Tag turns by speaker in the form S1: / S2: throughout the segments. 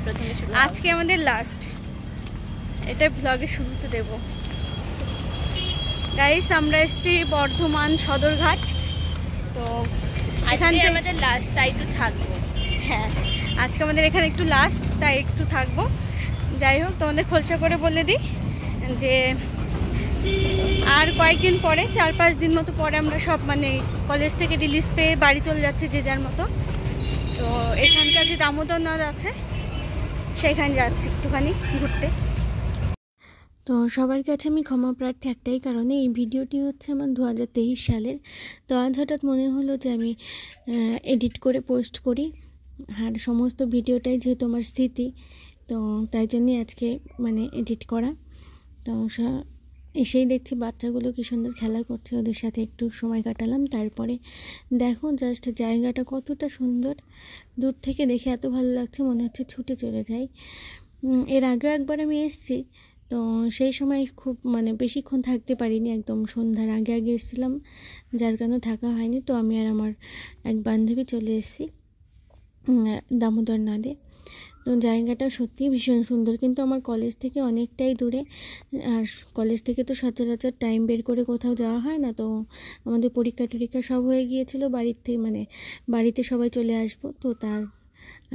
S1: প্রথমে
S2: আজকে আমাদের লাস্ট, এটা ব্লগে শুরুতে দেব। গাইস আমরা এসেছি বর্ধমান সদরঘাট, তো
S1: এখানে আমাদের লাস্ট, তাই একটু থাকবো।
S2: হ্যাঁ আজকে আমাদের এখানে একটু লাস্ট, তাই একটু থাকবো। যাই হোক তোমাদের খোলসা করে বলে দিই যে আর কয়েকদিন পরে 4-5 দিন মতো পরে আমরা সব মানে কলেজ থেকে রিলিজ পেয়ে বাড়ি চলে যাচ্ছি যে যার মতো। তো এখানকার যে দামোদর নদ আছে সেখানে যাচ্ছি একটুখানি ঘুরতে। তো সবার কাছে আমি ক্ষমা প্রার্থী একটাই কারণে, এই ভিডিওটি হচ্ছে আমার 2023 সালের। তো আজ হঠাৎ মনে হলো যে আমি এডিট করে পোস্ট করি, আর সমস্ত ভিডিওটাই যেহেতু আমার স্মৃতি, তো তাই জন্যই আজকে মানে এডিট করা। তো এসেই দেখছি বাচ্চাগুলো কী সুন্দর খেলা করছে, ওদের সাথে একটু সময় কাটালাম। তারপরে দেখো জাস্ট জায়গাটা কতটা সুন্দর, দূর থেকে দেখে এত ভালো লাগছে, মনে হচ্ছে ছুটে চলে যাই। এর আগেও একবার আমি এসেছি, তো সেই সময় খুব মানে বেশিক্ষণ থাকতে পারিনি, একদম সন্ধ্যার আগে আগে এসেছিলাম, যার কারণে থাকা হয়নি। তো আমি আর আমার এক বান্ধবী চলে এসেছি দামোদর নদে। তো জায়গাটা সত্যিই ভীষণ সুন্দর, কিন্তু আমার কলেজ থেকে অনেকটাই দূরে, আর কলেজ থেকে তো সচরাচর টাইম বের করে কোথাও যাওয়া হয় না। তো আমাদের পরীক্ষা টরীক্ষা সব হয়ে গিয়েছিল, বাড়িতে সবাই চলে আসবো। তো তার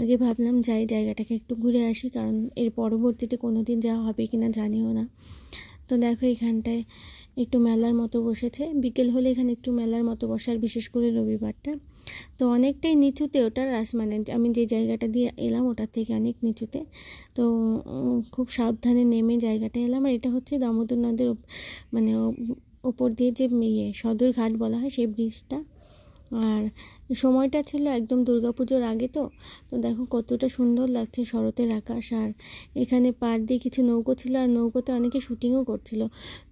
S2: আগে ভাবলাম যাই জায়গাটাকে একটু ঘুরে আসি, কারণ এর পরবর্তীতে কোনো দিন যাওয়া হবে কি না জানিও না। তো দেখো এখানটায় একটু মেলার মতো বসেছে, বিকেল হলে এখানে একটু মেলার মতো বসার, বিশেষ করে রবিবারটা। তো অনেকটাই নিচুতে ওটার মানে আমি যে জায়গাটা দিয়ে এলাম ওটার থেকে অনেক নিচুতে। তো খুব সাবধানে নেমে জায়গাটা এলাম। আর এটা হচ্ছে দামোদর নদের মানে ওপর দিয়ে যে সদরঘাট বলা হয় সেই ব্রিজটা। আর সময়টা ছিল একদম দুর্গাপুজোর আগে। তো দেখো কতটা সুন্দর লাগছে শরতের আকাশ। আর এখানে পাড় দিয়ে কিছু নৌকো ছিল, আর নৌকোতে অনেকে শুটিংও করছিল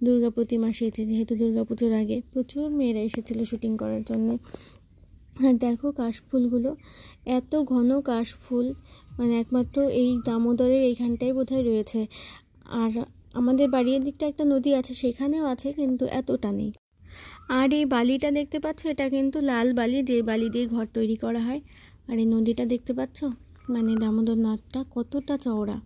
S2: দুর্গা প্রতিমা সেজে, যেহেতু দুর্গাপুজোর আগে প্রচুর মেয়েরা এসেছিলো শুটিং করার জন্য। আর দেখো কাশফুলগুলো, এত ঘন কাশফুল, মানে একমাত্র এই দামোদরের এইখানটাই বোধহয় রয়েছে। আর আমাদের বাড়ির দিকটা একটা নদী আছে, সেখানেও আছে, কিন্তু এতটা নেই। আর এই বালিটা দেখতে পাচ্ছ, এটা কিন্তু লাল বালি, যে বালি দিয়ে ঘর তৈরি করা হয়। আর এই নদীটা দেখতে পাচ্ছ, মানে দামোদর নদটা কতটা চওড়া,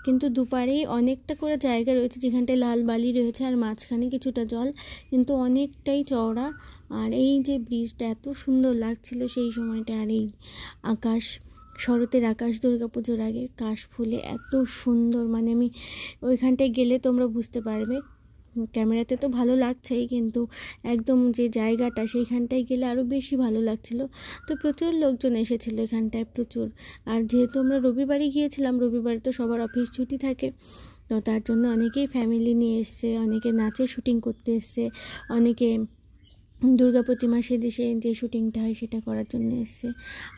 S2: কিন্তু দুপারেই অনেকটা করে জায়গা রয়েছে যেখানটায় লাল বালি রয়েছে, আর মাঝখানে কিছুটা জল, কিন্তু অনেকটাই চওড়া। আর এই যে ব্রিজটা এত সুন্দর লাগছিল সেই সময়টা। আর এই আকাশ, শরতের আকাশ দুর্গাপুজোর আগে কাশ ফুলে এত সুন্দর, মানে আমি ওইখানটায় গেলে তোমরা বুঝতে পারবে। ক্যামেরাতে তো ভালো লাগছেই, কিন্তু একদম যে জায়গাটা সেইখানটায় গেলে আরও বেশি ভালো লাগছিল। তো প্রচুর লোকজন এসেছিলো এখানটায়, প্রচুর। আর যেহেতু আমরা রবিবারই গিয়েছিলাম, রবিবারে তো সবার অফিস ছুটি থাকে, তো তার জন্য অনেকেই ফ্যামিলি নিয়ে এসছে, অনেকে নাচের শুটিং করতে এসছে, অনেকে দুর্গা প্রতিমা সেজে যে শুটিংটা হয় সেটা করার জন্য এসছে।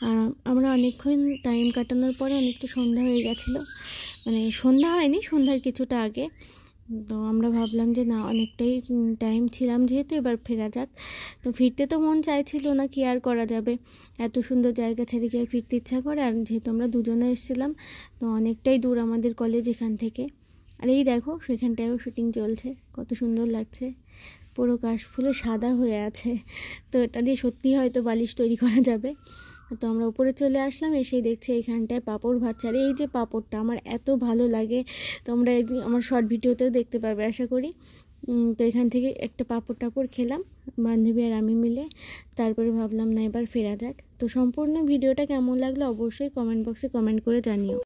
S2: আর আমরা অনেকক্ষণ টাইম কাটানোর পরে অনেকটা সন্ধ্যা হয়ে গেছিলো, মানে সন্ধ্যা হয়নি, সন্ধ্যার কিছুটা আগে। তো আমরা ভাবলাম যে না, অনেকটাই টাইম ছিলাম যেহেতু, এবার ফেরা যাক। তো ফিরতে তো মন চাইছিল না, কি আর করা যাবে, এত সুন্দর জায়গা ছেড়ে কি আর ফিরতে ইচ্ছা করে। আর যেহেতু আমরা দুজনে এসেছিলাম, তো অনেকটাই দূর আমাদের কলেজ এখান থেকে। আর এই দেখো সেখানটায়ও শুটিং চলছে, কত সুন্দর লাগছে, পুরো কাশফুলে সাদা হয়ে আছে। তো এটা দিয়ে সত্যিই হয়তো বালিশ তৈরি করা যাবে। তো আমরা উপরে চলে আসলাম, এসেই দেখছি এইখানটায় পাঁপড় ভাজছে। আর এই যে পাঁপড়টা আমার এত ভালো লাগে, তোমরা আমার শর্ট ভিডিওতেও দেখতে পারবে আশা করি। তো এখান থেকে একটা পাঁপড় খেলাম বান্ধবী আর আমি মিলে। তারপরে ভাবলাম না এবার ফেরা যাক। তো সম্পূর্ণ ভিডিওটা কেমন লাগলো অবশ্যই কমেন্ট বক্সে কমেন্ট করে জানিও।